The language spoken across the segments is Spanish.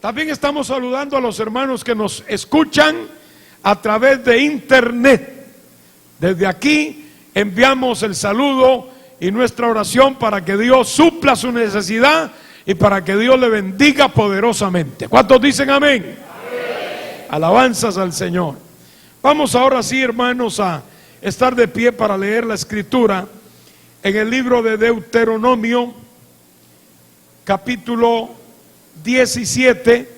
También estamos saludando a los hermanos que nos escuchan a través de internet. Desde aquí enviamos el saludo y nuestra oración para que Dios supla su necesidad y para que Dios le bendiga poderosamente. ¿Cuántos dicen amén? Amén. Alabanzas al Señor. Vamos ahora sí, hermanos, a estar de pie para leer la escritura en el libro de Deuteronomio, capítulo 17,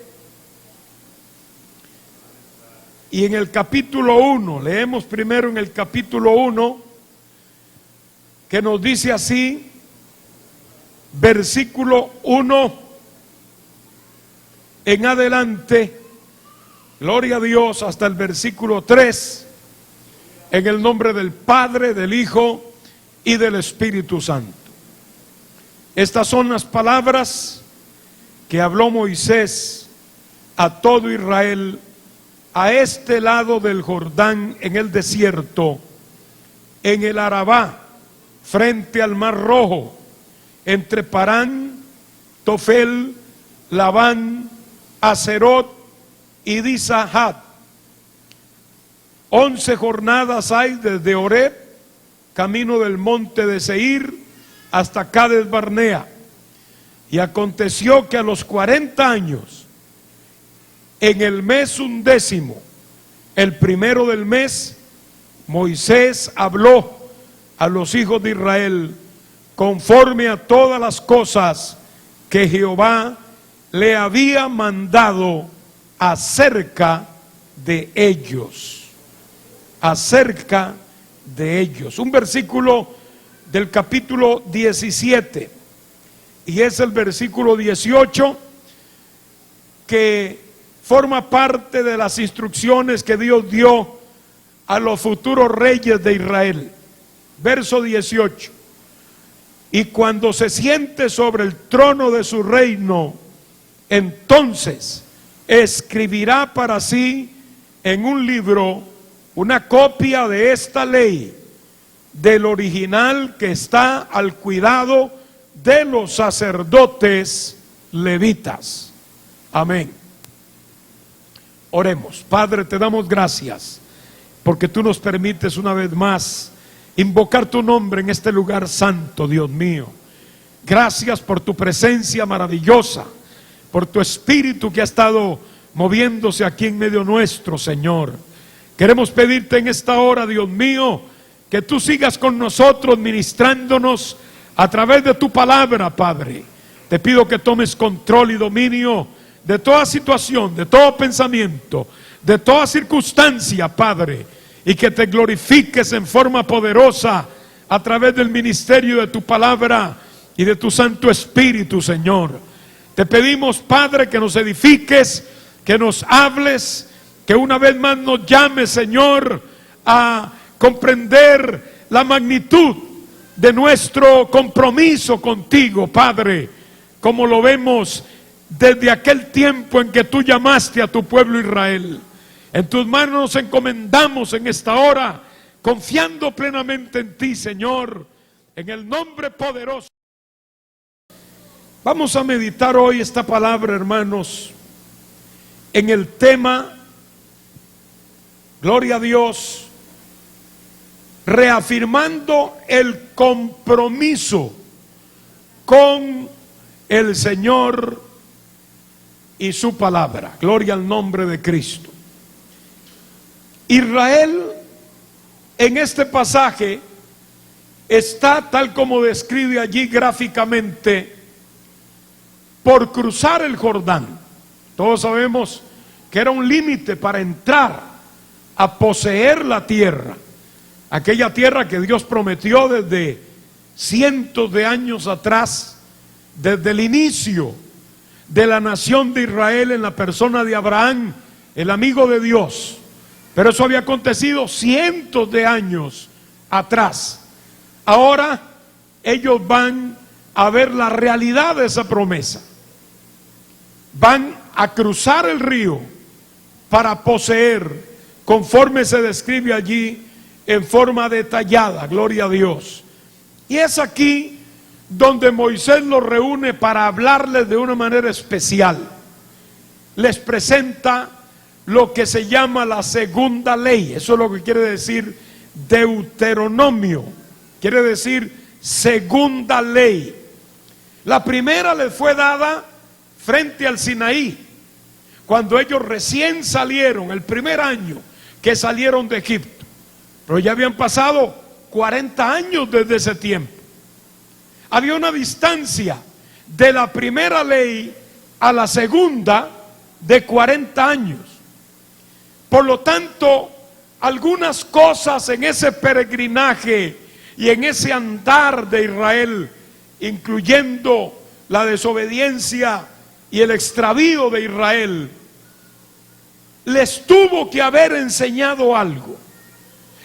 y en el capítulo 1, leemos primero en el capítulo 1, que nos dice así, versículo 1 en adelante, gloria a Dios, hasta el versículo 3, en el nombre del Padre, del Hijo y del Espíritu Santo. Estas son las palabras que habló Moisés a todo Israel a este lado del Jordán, en el desierto, en el Arabá, frente al Mar Rojo, entre Parán, Tofel, Labán, Aserot y Dizahat. 11 jornadas hay desde Horeb, camino del monte de Seir, hasta Cades Barnea. Y aconteció que a los 40 años, en el mes 11, el primero del mes, Moisés habló a los hijos de Israel conforme a todas las cosas que Jehová le había mandado acerca de ellos. Acerca de ellos. Un versículo del capítulo 17. Y es el versículo 18 que forma parte de las instrucciones que Dios dio a los futuros reyes de Israel. Verso 18. Y cuando se siente sobre el trono de su reino, entonces escribirá para sí en un libro una copia de esta ley, del original que está al cuidado de los sacerdotes levitas. Amén. Oremos. Padre, te damos gracias porque tú nos permites una vez más invocar tu nombre en este lugar santo, Dios mío. Gracias por tu presencia maravillosa, por tu espíritu que ha estado moviéndose aquí en medio nuestro, Señor. Queremos pedirte en esta hora, Dios mío, que tú sigas con nosotros ministrándonos a través de tu palabra, Padre. Te pido que tomes control y dominio de toda situación, de todo pensamiento, de toda circunstancia, Padre, y que te glorifiques en forma poderosa a través del ministerio de tu palabra y de tu Santo Espíritu, Señor. Te pedimos, Padre, que nos edifiques, que nos hables, que una vez más nos llames, Señor, a comprender la magnitud de nuestro compromiso contigo, Padre, como lo vemos desde aquel tiempo en que tú llamaste a tu pueblo Israel. En tus manos nos encomendamos en esta hora, confiando plenamente en ti, Señor, en el nombre poderoso. Vamos a meditar hoy esta palabra, hermanos, en el tema, gloria a Dios, reafirmando el compromiso con el Señor y su palabra. Gloria al nombre de Cristo. Israel en este pasaje está, tal como describe allí gráficamente, por cruzar el Jordán. Todos sabemos que era un límite para entrar a poseer la tierra, aquella tierra que Dios prometió desde cientos de años atrás, desde el inicio de la nación de Israel en la persona de Abraham, el amigo de Dios. Pero eso había acontecido cientos de años atrás. Ahora ellos van a ver la realidad de esa promesa. Van a cruzar el río para poseer, conforme se describe allí en forma detallada, gloria a Dios. Y es aquí donde Moisés los reúne para hablarles de una manera especial. les presenta lo que se llama la segunda ley. Eso es lo que quiere decir Deuteronomio. Quiere decir segunda ley. La primera les fue dada frente al Sinaí, cuando ellos recién salieron, el primer año que salieron de Egipto. Pero ya habían pasado 40 años desde ese tiempo. Había una distancia de la primera ley a la segunda de 40 años. Por lo tanto, algunas cosas en ese peregrinaje y en ese andar de Israel, incluyendo la desobediencia y el extravío de Israel, les tuvo que haber enseñado algo.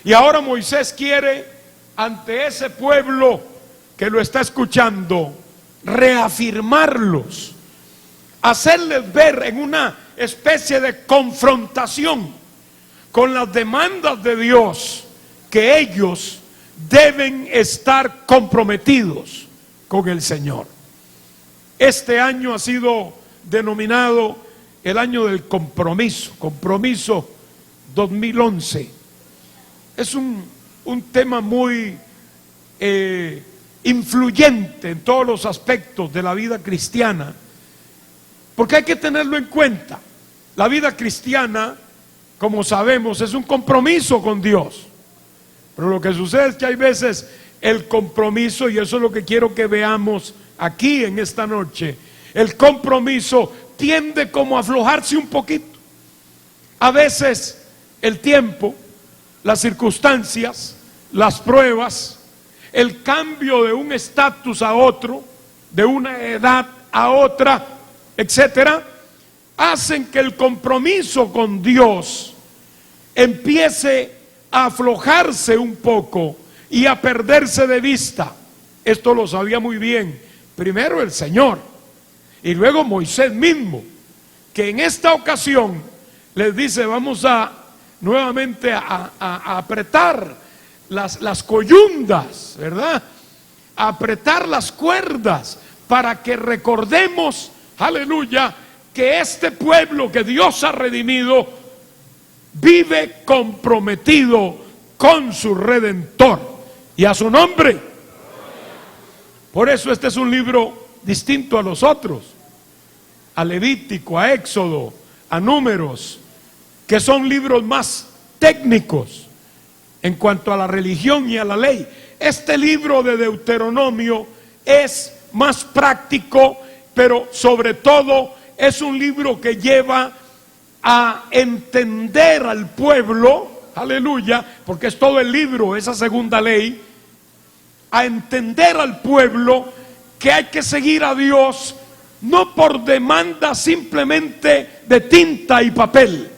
Y ahora Moisés quiere, ante ese pueblo que lo está escuchando, reafirmarlos, hacerles ver en una especie de confrontación con las demandas de Dios, que ellos deben estar comprometidos con el Señor. Este año ha sido denominado el año del compromiso 2011. Es un tema muy influyente en todos los aspectos de la vida cristiana, porque hay que tenerlo en cuenta. La vida cristiana, como sabemos, es un compromiso con Dios. Pero lo que sucede es que hay veces el compromiso, y eso es lo que quiero que veamos aquí en esta noche, el compromiso tiende como a aflojarse un poquito. A veces el tiempo, las circunstancias, las pruebas, el cambio de un estatus a otro, de una edad a otra, etcétera, hacen que el compromiso con Dios empiece a aflojarse un poco y a perderse de vista. Esto lo sabía muy bien primero el Señor y luego Moisés mismo, que en esta ocasión les dice: vamos a nuevamente a apretar las coyundas, ¿verdad? A apretar las cuerdas para que recordemos, aleluya, que este pueblo que Dios ha redimido vive comprometido con su Redentor y a su nombre. Por eso este es un libro distinto a los otros, a Levítico, a Éxodo, a Números, que son libros más técnicos en cuanto a la religión y a la ley. Este libro de Deuteronomio es más práctico, pero sobre todo es un libro que lleva a entender al pueblo, aleluya, porque es todo el libro, esa segunda ley, a entender al pueblo que hay que seguir a Dios no por demanda simplemente de tinta y papel,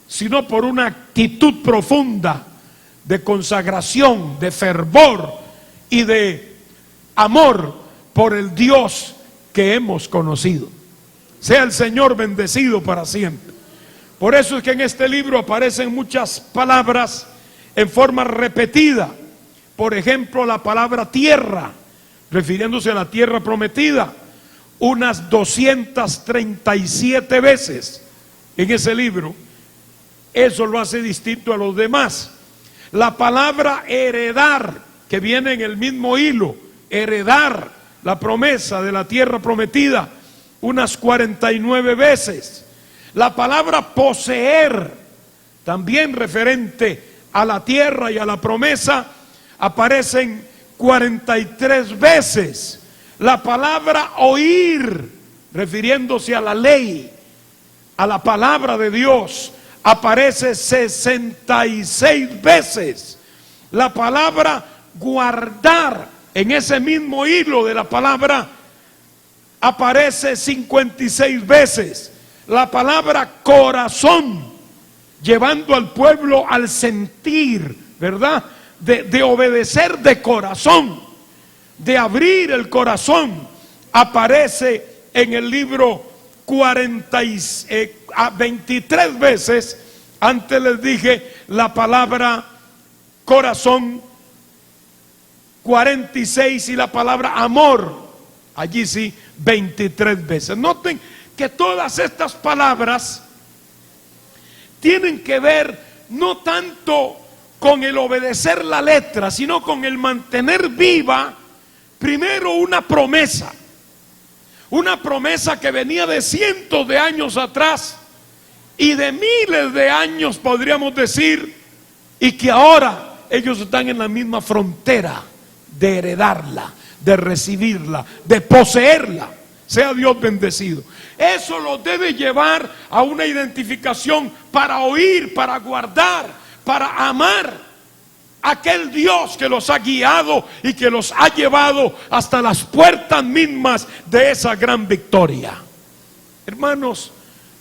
sino por una actitud profunda de consagración, de fervor y de amor por el Dios que hemos conocido. Sea el Señor bendecido para siempre. Por eso es que en este libro aparecen muchas palabras en forma repetida. Por ejemplo, la palabra tierra, refiriéndose a la tierra prometida, unas 237 veces en ese libro. Eso lo hace distinto a los demás. La palabra heredar, que viene en el mismo hilo, heredar la promesa de la tierra prometida, unas 49 veces. La palabra poseer, también referente a la tierra y a la promesa, aparecen 43 veces. La palabra oír, refiriéndose a la ley, a la palabra de Dios, aparece 66 veces. La palabra guardar, en ese mismo hilo de la palabra, aparece 56 veces. La palabra corazón, llevando al pueblo al sentir, ¿verdad? De obedecer de corazón, de abrir el corazón, aparece en el libro 23 veces. Antes les dije la palabra corazón, 46, y la palabra amor, allí sí, 23 veces. Noten que todas estas palabras tienen que ver no tanto con el obedecer la letra, sino con el mantener viva primero una promesa que venía de cientos de años atrás y de miles de años, podríamos decir, y que ahora ellos están en la misma frontera de heredarla, de recibirla, de poseerla. Sea Dios bendecido. Eso los debe llevar a una identificación para oír, para guardar, para amar a aquel Dios que los ha guiado y que los ha llevado hasta las puertas mismas de esa gran victoria. Hermanos,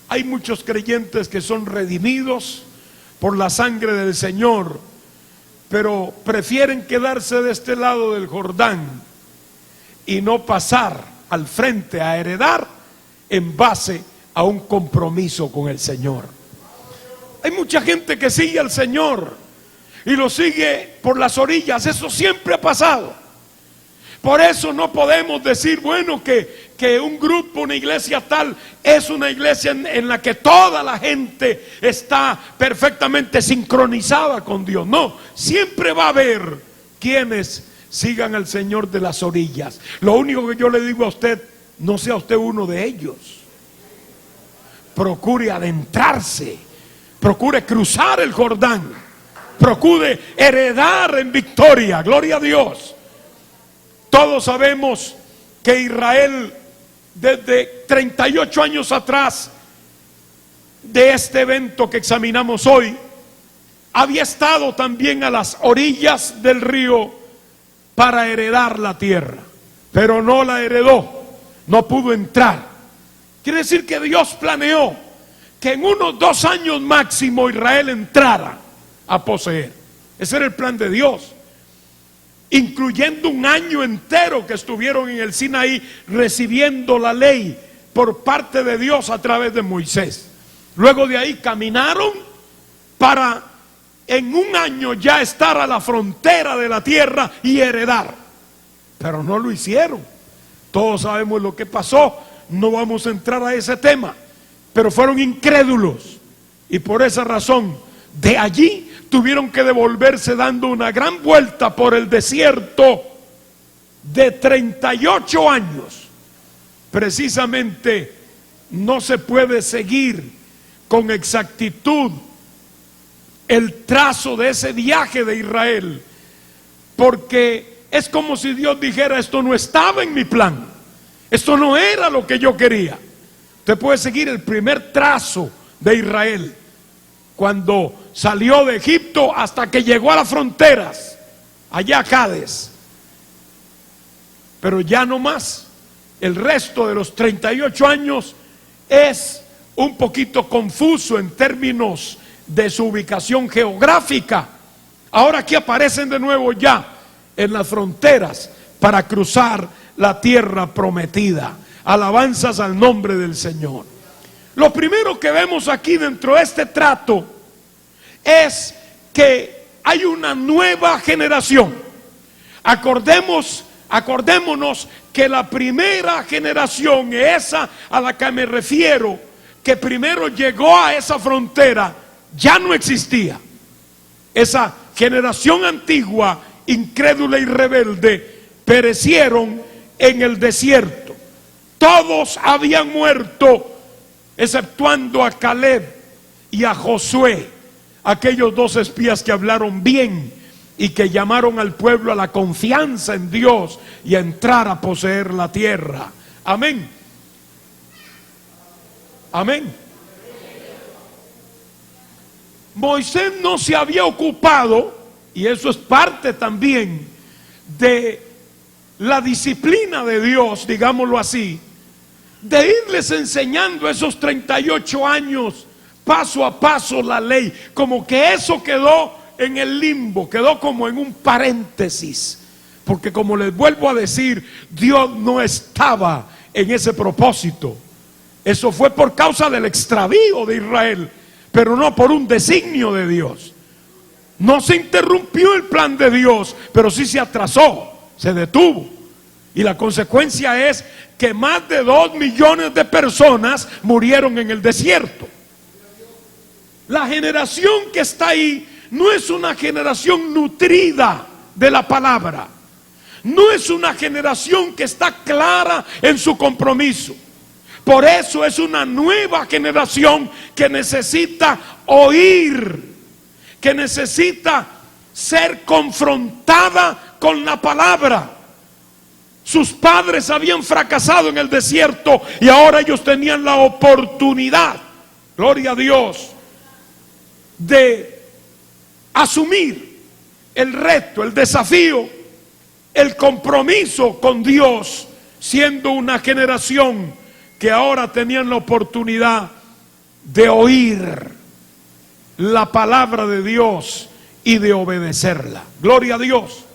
hay muchos creyentes que son redimidos por la sangre del Señor, pero prefieren quedarse de este lado del Jordán y no pasar al frente a heredar en base a un compromiso con el Señor. Hay mucha gente que sigue al Señor y lo sigue por las orillas. Eso siempre ha pasado. Por eso no podemos decir, bueno, que un grupo, una iglesia tal, es una iglesia en la que toda la gente está perfectamente sincronizada con Dios. No, siempre va a haber quienes sigan al Señor de las orillas. Lo único que yo le digo a usted, no sea usted uno de ellos. Procure adentrarse, procure cruzar el Jordán, procure heredar en victoria. Gloria a Dios. Todos sabemos que Israel, desde 38 años atrás de este evento que examinamos hoy, había estado también a las orillas del río para heredar la tierra, pero no la heredó, no pudo entrar. Quiere decir que Dios planeó que en unos 2 años máximo Israel entrara a poseer. Ese era el plan de Dios, incluyendo un año entero que estuvieron en el Sinaí recibiendo la ley por parte de Dios a través de Moisés. Luego de ahí caminaron para en un año ya estar a la frontera de la tierra y heredar, pero no lo hicieron. Todos sabemos lo que pasó, no vamos a entrar a ese tema, pero fueron incrédulos y por esa razón de allí tuvieron que devolverse dando una gran vuelta por el desierto de 38 años. Precisamente no se puede seguir con exactitud el trazo de ese viaje de Israel, porque es como si Dios dijera: esto no estaba en mi plan, esto no era lo que yo quería. Usted puede seguir el primer trazo de Israel, cuando salió de Egipto hasta que llegó a las fronteras, allá a Cades, pero ya no más. El resto de los 38 años es un poquito confuso en términos de su ubicación geográfica. Ahora aquí aparecen de nuevo ya en las fronteras para cruzar la tierra prometida. Alabanzas al nombre del Señor. Lo primero que vemos aquí dentro de este trato es que hay una nueva generación. Acordémonos que la primera generación, esa a la que me refiero, que primero llegó a esa frontera, ya no existía. Esa generación antigua, incrédula y rebelde, perecieron en el desierto. Todos habían muerto, exceptuando a Caleb y a Josué, aquellos 2 espías que hablaron bien y que llamaron al pueblo a la confianza en Dios y a entrar a poseer la tierra. Amén. Amén. Moisés no se había ocupado, y eso es parte también de la disciplina de Dios, digámoslo así, de irles enseñando esos 38 años paso a paso la ley. Como que eso quedó en el limbo, quedó como en un paréntesis, porque como les vuelvo a decir, Dios no estaba en ese propósito. Eso fue por causa del extravío de Israel, pero no por un designio de Dios. No se interrumpió el plan de Dios, pero sí se atrasó, se detuvo. Y la consecuencia es que más de 2 millones de personas murieron en el desierto. La generación que está ahí no es una generación nutrida de la palabra. No es una generación que está clara en su compromiso. Por eso es una nueva generación que necesita oír, que necesita ser confrontada con la palabra. Sus padres habían fracasado en el desierto y ahora ellos tenían la oportunidad, gloria a Dios, de asumir el reto, el desafío, el compromiso con Dios, siendo una generación que ahora tenían la oportunidad de oír la palabra de Dios y de obedecerla. Gloria a Dios.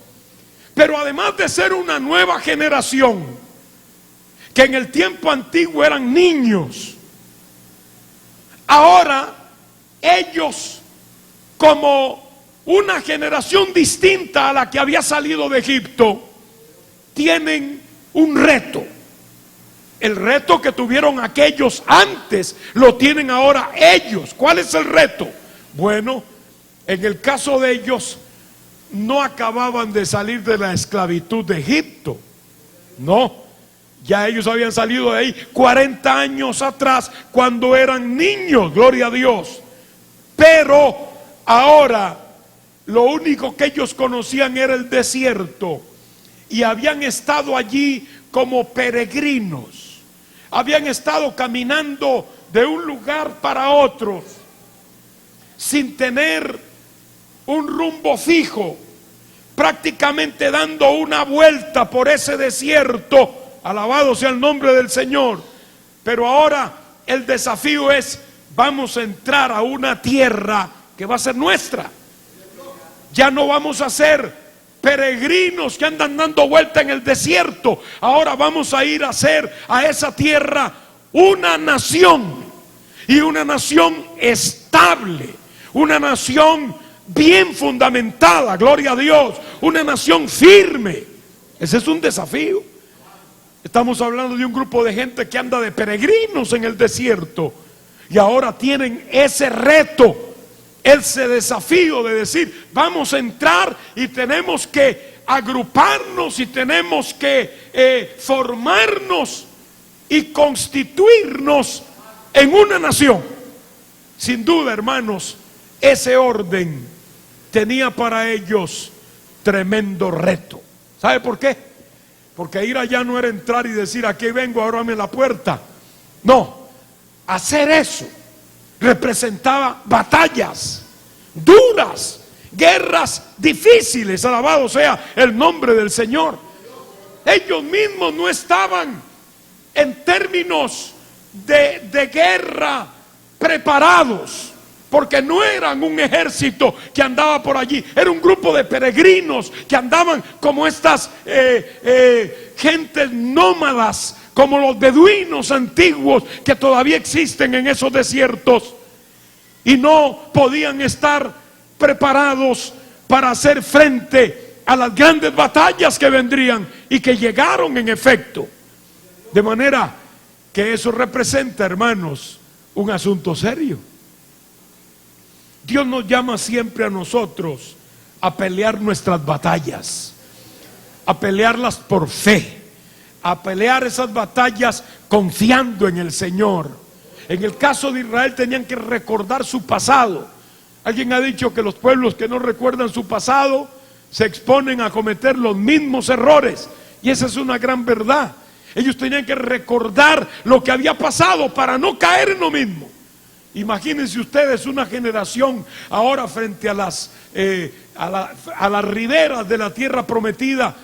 Pero además de ser una nueva generación, que en el tiempo antiguo eran niños, ahora ellos, como una generación distinta a la que había salido de Egipto, tienen un reto. El reto que tuvieron aquellos antes, lo tienen ahora ellos. ¿Cuál es el reto? Bueno, en el caso de ellos, no acababan de salir de la esclavitud de Egipto. No, ya ellos habían salido de ahí 40 años atrás, cuando eran niños, gloria a Dios. Pero ahora lo único que ellos conocían era el desierto, y habían estado allí como peregrinos. Habían estado caminando de un lugar para otro sin tener un rumbo fijo, prácticamente dando una vuelta por ese desierto. Alabado sea el nombre del Señor. Pero ahora el desafío es: vamos a entrar a una tierra que va a ser nuestra. Ya no vamos a ser peregrinos que andan dando vuelta en el desierto. Ahora vamos a ir a hacer a esa tierra una nación, y una nación estable, una nación bien fundamentada, gloria a Dios, una nación firme. Ese es un desafío. Estamos hablando de un grupo de gente que anda de peregrinos en el desierto, y ahora tienen ese reto, ese desafío de decir: vamos a entrar y tenemos que agruparnos y tenemos que formarnos y constituirnos en una nación. Sin duda, hermanos, ese orden tenía para ellos tremendo reto. ¿Sabe por qué? Porque ir allá no era entrar y decir: aquí vengo, ábrame la puerta. No, hacer eso representaba batallas duras, guerras difíciles. Alabado sea el nombre del Señor. Ellos mismos no estaban en términos de guerra preparados, porque no eran un ejército que andaba por allí. Era un grupo de peregrinos que andaban como estas gentes nómadas, como los beduinos antiguos que todavía existen en esos desiertos, y no podían estar preparados para hacer frente a las grandes batallas que vendrían y que llegaron en efecto. De manera que eso representa, hermanos, un asunto serio. Dios nos llama siempre a nosotros a pelear nuestras batallas, a pelearlas por fe, a pelear esas batallas confiando en el Señor. En el caso de Israel tenían que recordar su pasado. Alguien ha dicho que los pueblos que no recuerdan su pasado se exponen a cometer los mismos errores, y esa es una gran verdad. Ellos tenían que recordar lo que había pasado para no caer en lo mismo. Imagínense ustedes una generación ahora frente a las riberas de la tierra prometida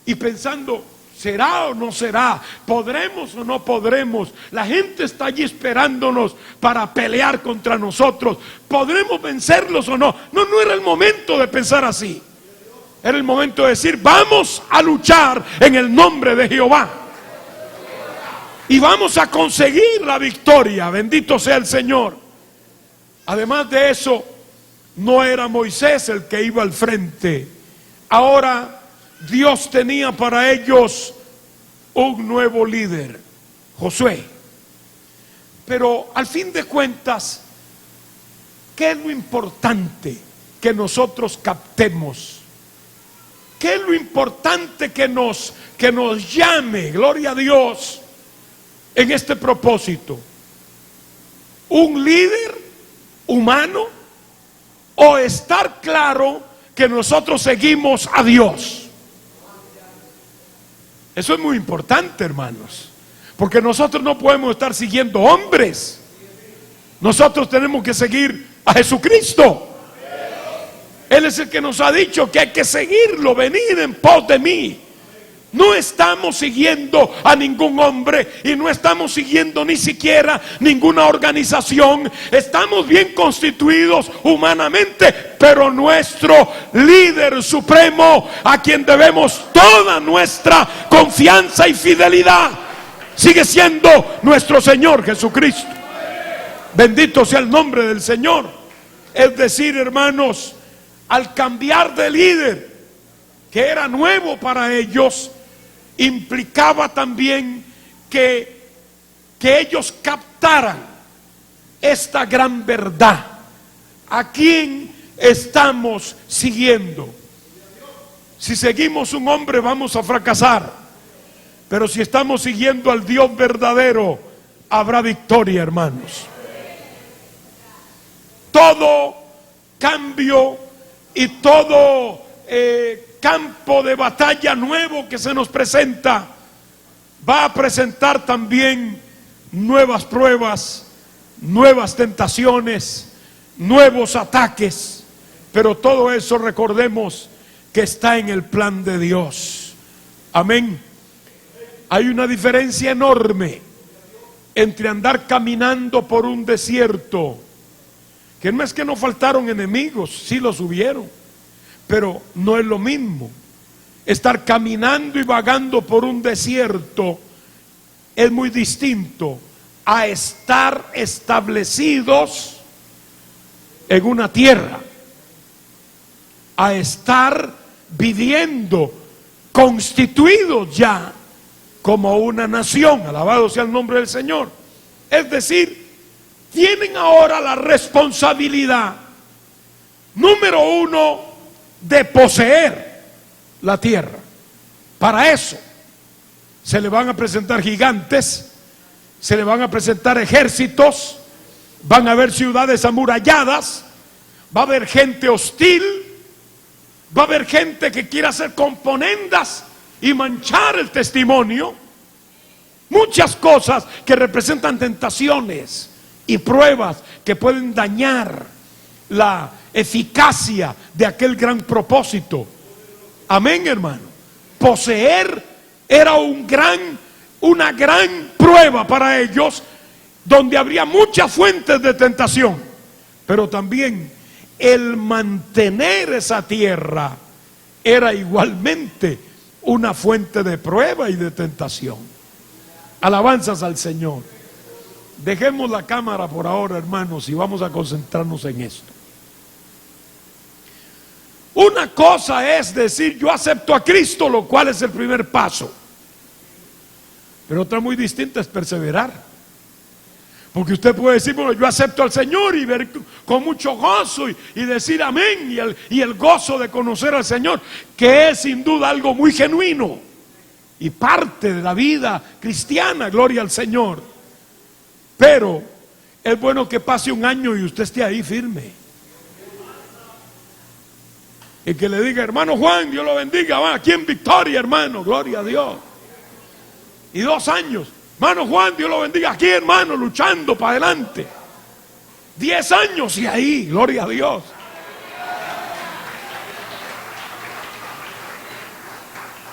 y pensando: ¿será o no será? ¿Podremos o no podremos? La gente está allí esperándonos para pelear contra nosotros. ¿Podremos vencerlos o no? No, no era el momento de pensar así. Era el momento de decir: vamos a luchar en el nombre de Jehová, y vamos a conseguir la victoria. Bendito sea el Señor. Además de eso, no era Moisés el que iba al frente. Ahora Dios tenía para ellos un nuevo líder, Josué. Pero al fin de cuentas, ¿qué es lo importante que nosotros captemos? ¿Qué es lo importante que nos llame, gloria a Dios, en este propósito? ¿Un líder humano o estar claro que nosotros seguimos a Dios? Eso es muy importante, hermanos, porque nosotros no podemos estar siguiendo hombres. Nosotros tenemos que seguir a Jesucristo. Él es el que nos ha dicho que hay que seguirlo, venid en pos de mí. No estamos siguiendo a ningún hombre y no estamos siguiendo ni siquiera ninguna organización. Estamos bien constituidos humanamente, pero nuestro líder supremo, a quien debemos toda nuestra confianza y fidelidad, sigue siendo nuestro Señor Jesucristo. Bendito sea el nombre del Señor. Es decir, hermanos, al cambiar de líder, que era nuevo para ellos, implicaba también que ellos captaran esta gran verdad. ¿A quién estamos siguiendo? Si seguimos un hombre vamos a fracasar, pero si estamos siguiendo al Dios verdadero, habrá victoria, hermanos. Todo cambio y todo campo de batalla nuevo que se nos presenta va a presentar también nuevas pruebas, nuevas tentaciones, nuevos ataques, pero todo eso recordemos que está en el plan de Dios. Amén. Hay una diferencia enorme entre andar caminando por un desierto, que no es que no faltaron enemigos, sí los hubieron, pero no es lo mismo. Estar caminando y vagando por un desierto es muy distinto a estar establecidos en una tierra, a estar viviendo constituidos ya como una nación. Alabado sea el nombre del Señor. Es decir, tienen ahora la responsabilidad número uno de poseer la tierra. Para eso se le van a presentar gigantes, se le van a presentar ejércitos, van a haber ciudades amuralladas, va a haber gente hostil, va a haber gente que quiera hacer componendas y manchar el testimonio. Muchas cosas que representan tentaciones y pruebas que pueden dañar la eficacia de aquel gran propósito. Amén, hermano. Poseer era una gran prueba para ellos, donde habría muchas fuentes de tentación, pero también el mantener esa tierra era igualmente una fuente de prueba y de tentación. Alabanzas al Señor. Dejemos la cámara por ahora, hermanos, y vamos a concentrarnos en esto. Una cosa es decir, yo acepto a Cristo, lo cual es el primer paso. Pero otra muy distinta es perseverar. Porque usted puede decir, bueno, yo acepto al Señor y ver con mucho gozo y decir amén, y el gozo de conocer al Señor, que es sin duda algo muy genuino y parte de la vida cristiana, gloria al Señor. Pero es bueno que pase un año y usted esté ahí firme. Y que le diga, hermano Juan, Dios lo bendiga, va aquí en victoria, hermano, gloria a Dios. Y 2 años, hermano Juan, Dios lo bendiga, aquí, hermano, luchando para adelante. 10 años y ahí, gloria a Dios.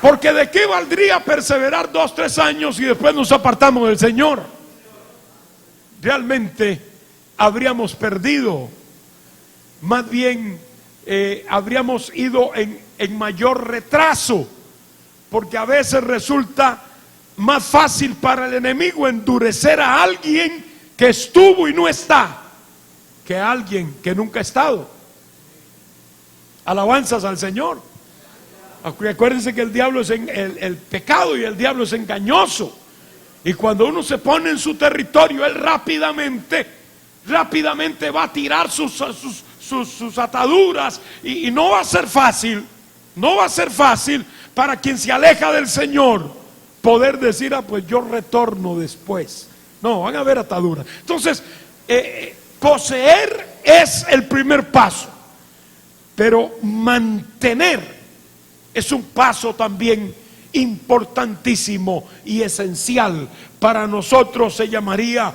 Porque de qué valdría perseverar 2, 3 años y después nos apartamos del Señor. Realmente habríamos perdido, más bien habríamos ido en mayor retraso, porque a veces resulta más fácil para el enemigo endurecer a alguien que estuvo y no está, que a alguien que nunca ha estado. Alabanzas al Señor. Acuérdense que el diablo es el pecado y el diablo es engañoso. Y cuando uno se pone en su territorio, él rápidamente va a tirar sus ataduras y no va a ser fácil. No va a ser fácil para quien se aleja del Señor poder decir, pues yo retorno después. No, van a haber ataduras. Entonces, poseer es el primer paso, pero mantener es un paso también importantísimo y esencial. Para nosotros se llamaría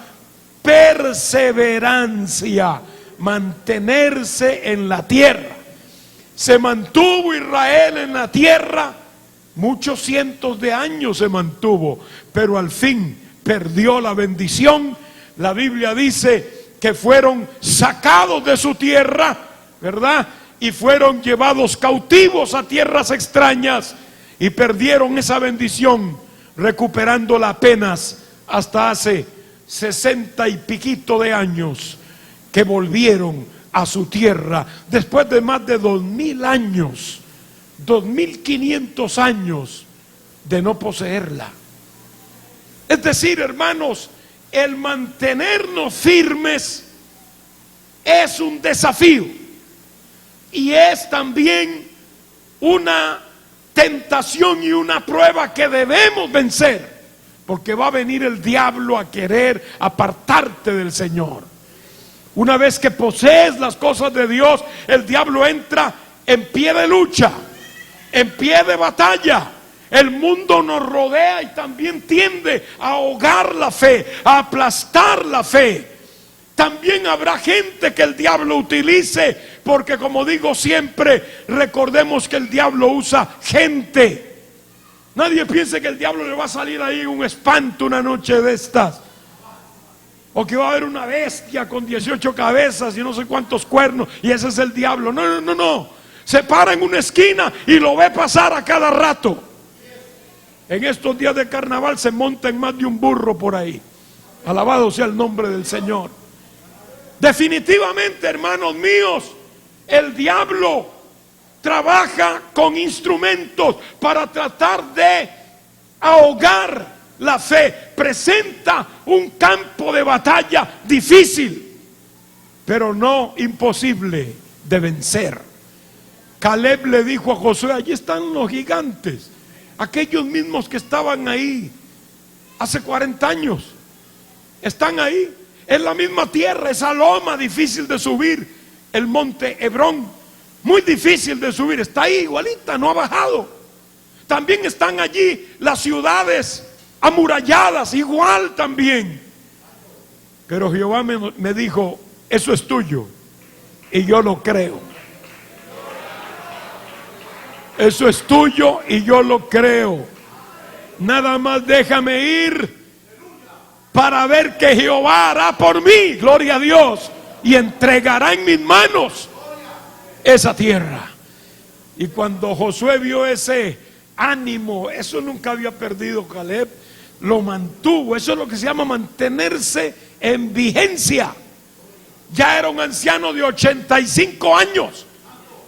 perseverancia, mantenerse en la tierra. Se mantuvo Israel en la tierra, muchos cientos de años se mantuvo, pero al fin perdió la bendición. La Biblia dice que fueron sacados de su tierra, ¿verdad? Y fueron llevados cautivos a tierras extrañas y perdieron esa bendición, recuperándola apenas hasta hace 60 y piquito de años que volvieron a su tierra, después de más de 2000 años, 2500 años de no poseerla. Es decir, hermanos, el mantenernos firmes es un desafío y es también una tentación y una prueba que debemos vencer, porque va a venir el diablo a querer apartarte del Señor. Una vez que posees las cosas de Dios, el diablo entra en pie de lucha, en pie de batalla. El mundo nos rodea y también tiende a ahogar la fe, a aplastar la fe. También habrá gente que el diablo utilice, porque como digo siempre, recordemos que el diablo usa gente. Nadie piense que el diablo le va a salir ahí un espanto una noche de estas, o que va a haber una bestia con 18 cabezas y no sé cuántos cuernos y ese es el diablo. No. Se para en una esquina y lo ve pasar a cada rato. En estos días de carnaval se monta en más de un burro por ahí. Alabado sea el nombre del Señor. Definitivamente, hermanos míos, el diablo trabaja con instrumentos para tratar de ahogar la fe. Presenta un campo de batalla difícil, pero no imposible de vencer. Caleb le dijo a Josué: allí están los gigantes, aquellos mismos que estaban ahí hace 40 años. Están ahí, es la misma tierra, esa loma difícil de subir, el monte Hebrón, muy difícil de subir, está ahí igualita, no ha bajado. También están allí las ciudades amuralladas, igual también. Pero Jehová me dijo: eso es tuyo, y yo lo creo. Eso es tuyo y yo lo creo. Nada más déjame ir para ver que Jehová hará por mí, gloria a Dios, y entregará en mis manos esa tierra. Y cuando Josué vio ese ánimo, eso nunca había perdido Caleb, lo mantuvo. Eso es lo que se llama mantenerse en vigencia. Ya era un anciano de 85 años,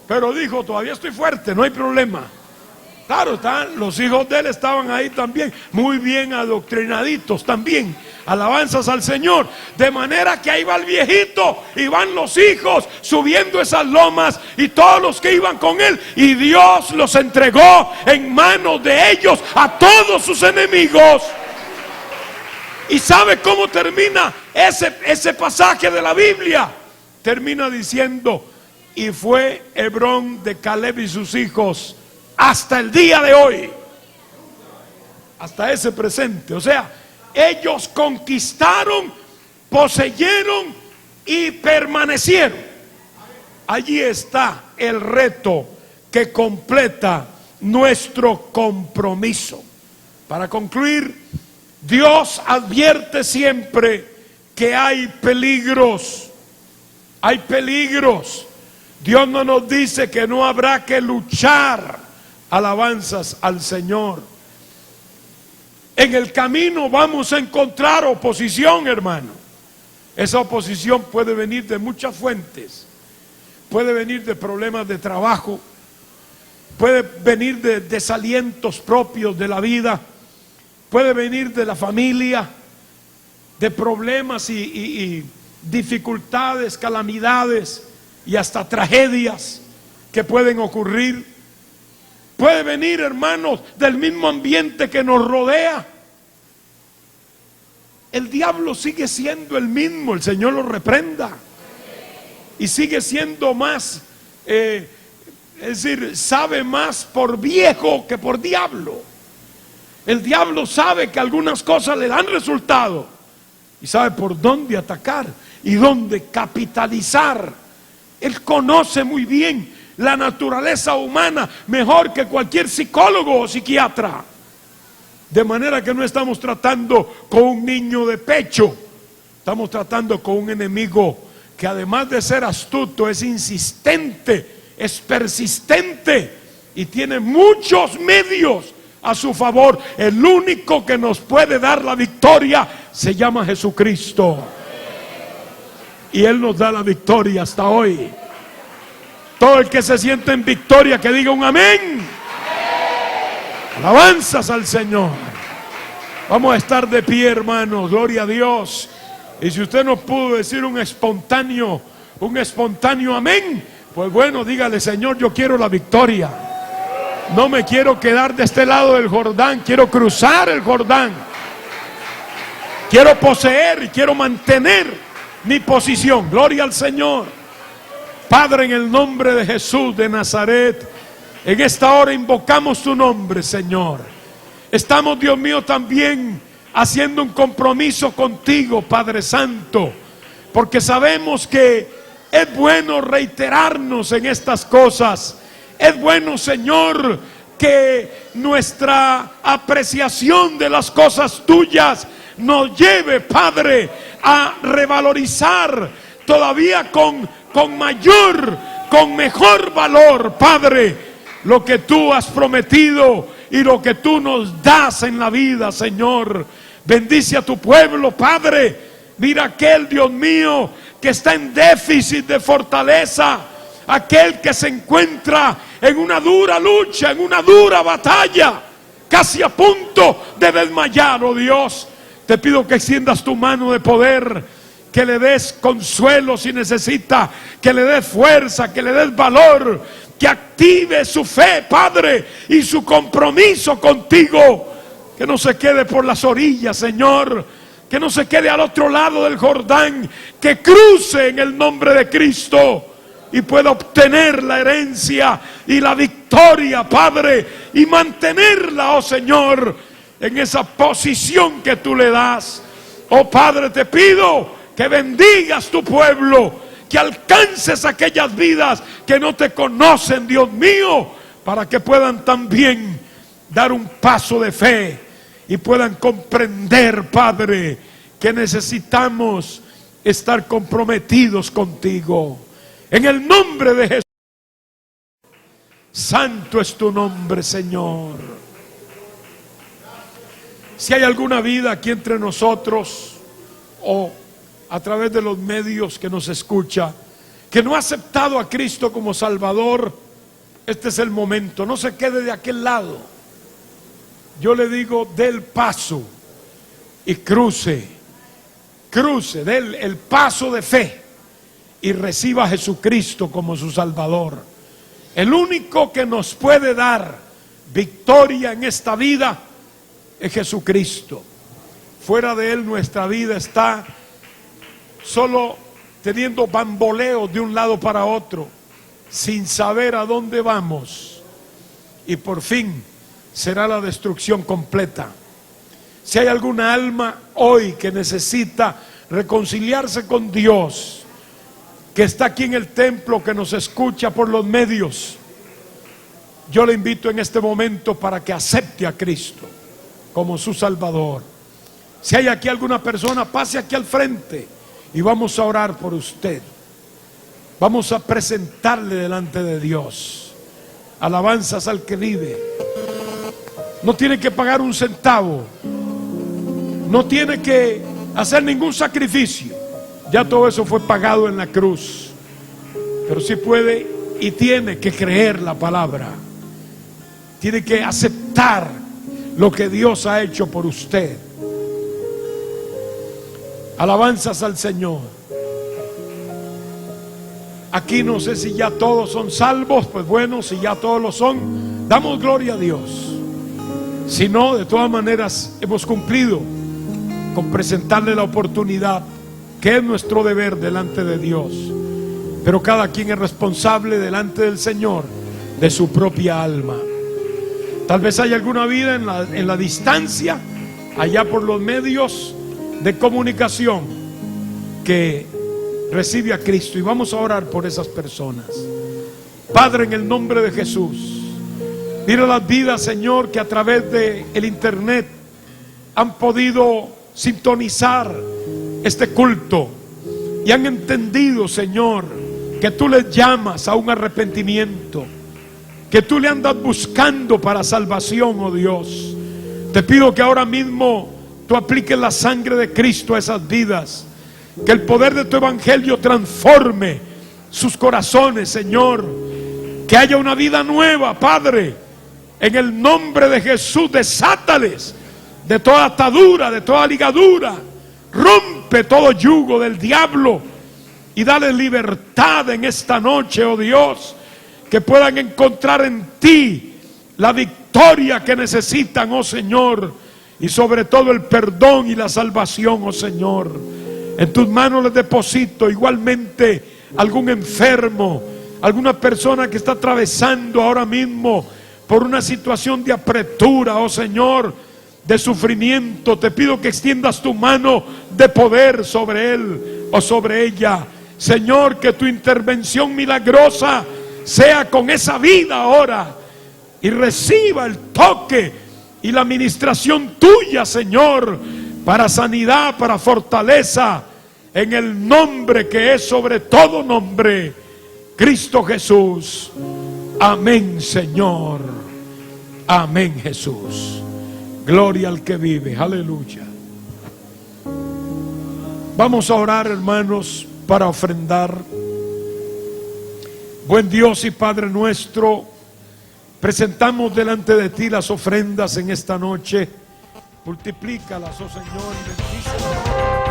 pero dijo: todavía estoy fuerte, no hay problema. Claro, los hijos de él estaban ahí también, muy bien adoctrinaditos también. Alabanzas al Señor. De manera que ahí va el viejito y van los hijos subiendo esas lomas y todos los que iban con él, y Dios los entregó en manos de ellos a todos sus enemigos. ¿Y sabe cómo termina ese pasaje de la Biblia? Termina diciendo: y fue Hebrón de Caleb y sus hijos hasta el día de hoy, hasta ese presente. O sea, ellos conquistaron, poseyeron y permanecieron. Allí está el reto que completa nuestro compromiso. Para concluir, Dios advierte siempre que hay peligros. Hay peligros. Dios no nos dice que no habrá que luchar. Alabanzas al Señor. En el camino vamos a encontrar oposición, hermano. Esa oposición puede venir de muchas fuentes. Puede venir de problemas de trabajo, puede venir de desalientos propios de la vida, puede venir de la familia, de problemas y dificultades, calamidades y hasta tragedias que pueden ocurrir. Puede venir, hermanos, del mismo ambiente que nos rodea. El diablo sigue siendo el mismo, el Señor lo reprenda. Y sigue siendo más, es decir, sabe más por viejo que por diablo. El diablo sabe que algunas cosas le dan resultado y sabe por dónde atacar y dónde capitalizar. Él conoce muy bien la naturaleza humana mejor que cualquier psicólogo o psiquiatra. De manera que no estamos tratando con un niño de pecho, estamos tratando con un enemigo que además de ser astuto es insistente, es persistente y tiene muchos medios a su favor. El único que nos puede dar la victoria se llama Jesucristo, y Él nos da la victoria hasta hoy. Todo el que se siente en victoria, que diga un amén. Alabanzas al Señor. Vamos a estar de pie, hermanos, gloria a Dios. Y si usted no pudo decir un espontáneo amén, pues bueno, dígale: Señor, yo quiero la victoria. No me quiero quedar de este lado del Jordán, quiero cruzar el Jordán. Quiero poseer y quiero mantener mi posición. Gloria al Señor. Padre, en el nombre de Jesús de Nazaret, en esta hora invocamos tu nombre, Señor. Estamos, Dios mío, también haciendo un compromiso contigo, Padre Santo, porque sabemos que es bueno reiterarnos en estas cosas. Es bueno, Señor, que nuestra apreciación de las cosas tuyas nos lleve, Padre, a revalorizar todavía con mejor valor, Padre, lo que tú has prometido y lo que tú nos das en la vida, Señor. Bendice a tu pueblo, Padre. Mira aquel, Dios mío, que está en déficit de fortaleza, aquel que se encuentra en una dura lucha, en una dura batalla, casi a punto de desmayar, oh Dios. Te pido que extiendas tu mano de poder, que le des consuelo si necesita, que le des fuerza, que le des valor, que active su fe, Padre, y su compromiso contigo. Que no se quede por las orillas, Señor, que no se quede al otro lado del Jordán, que cruce en el nombre de Cristo y pueda obtener la herencia y la victoria, Padre, y mantenerla, oh Señor, en esa posición que tú le das. Oh Padre, te pido que bendigas tu pueblo, que alcances aquellas vidas que no te conocen, Dios mío, para que puedan también dar un paso de fe y puedan comprender, Padre, que necesitamos estar comprometidos contigo. En el nombre de Jesús. Santo es tu nombre, Señor. Si hay alguna vida aquí entre nosotros o a través de los medios que nos escucha, que no ha aceptado a Cristo como Salvador, este es el momento. No se quede de aquel lado. Yo le digo, dé el paso y cruce, dé el paso de fe y reciba a Jesucristo como su Salvador. El único que nos puede dar victoria en esta vida es Jesucristo. Fuera de Él nuestra vida está solo teniendo bamboleos de un lado para otro, sin saber a dónde vamos, y por fin será la destrucción completa. Si hay alguna alma hoy que necesita reconciliarse con Dios, que está aquí en el templo, que nos escucha por los medios, yo le invito en este momento para que acepte a Cristo como su Salvador. Si hay aquí alguna persona, pase aquí al frente y vamos a orar por usted. Vamos a presentarle delante de Dios. Alabanzas al que vive. No tiene que pagar un centavo, no tiene que hacer ningún sacrificio. Ya todo eso fue pagado en la cruz. Pero sí puede y tiene que creer la palabra. tiene que aceptar lo que Dios ha hecho por usted. Alabanzas al Señor. Aquí no sé si ya todos son salvos. Pues bueno, si ya todos lo son, damos gloria a Dios. Si no, de todas maneras hemos cumplido con presentarle la oportunidad, que es nuestro deber delante de Dios. Pero cada quien es responsable delante del Señor de su propia alma. Tal vez haya alguna vida en la distancia, allá por los medios de comunicación, que recibe a Cristo, y vamos a orar por esas personas. Padre, en el nombre de Jesús, mira las vidas, Señor, que a través de el internet han podido sintonizar este culto y han entendido, Señor, que tú les llamas a un arrepentimiento, que tú le andas buscando para salvación, oh Dios. Te pido que ahora mismo tú apliques la sangre de Cristo a esas vidas, que el poder de tu evangelio transforme sus corazones, Señor, que haya una vida nueva, Padre. En el nombre de Jesús, desátales de toda atadura, de toda ligadura. Rompe todo yugo del diablo y dale libertad en esta noche, oh Dios, que puedan encontrar en ti la victoria que necesitan, oh Señor, y sobre todo el perdón y la salvación, oh Señor. En tus manos les deposito igualmente algún enfermo, alguna persona que está atravesando ahora mismo por una situación de apretura, oh Señor, de sufrimiento. Te pido que extiendas tu mano de poder sobre él o sobre ella. Señor, que tu intervención milagrosa sea con esa vida ahora, y reciba el toque y la administración tuya, Señor, para sanidad, para fortaleza, en el nombre que es sobre todo nombre, Cristo Jesús. Amén, Señor. Amén, Jesús. Gloria al que vive. Aleluya. Vamos a orar, hermanos, para ofrendar. Buen Dios y Padre nuestro, presentamos delante de ti las ofrendas en esta noche. Multiplícalas, oh Señor, y bendícelas.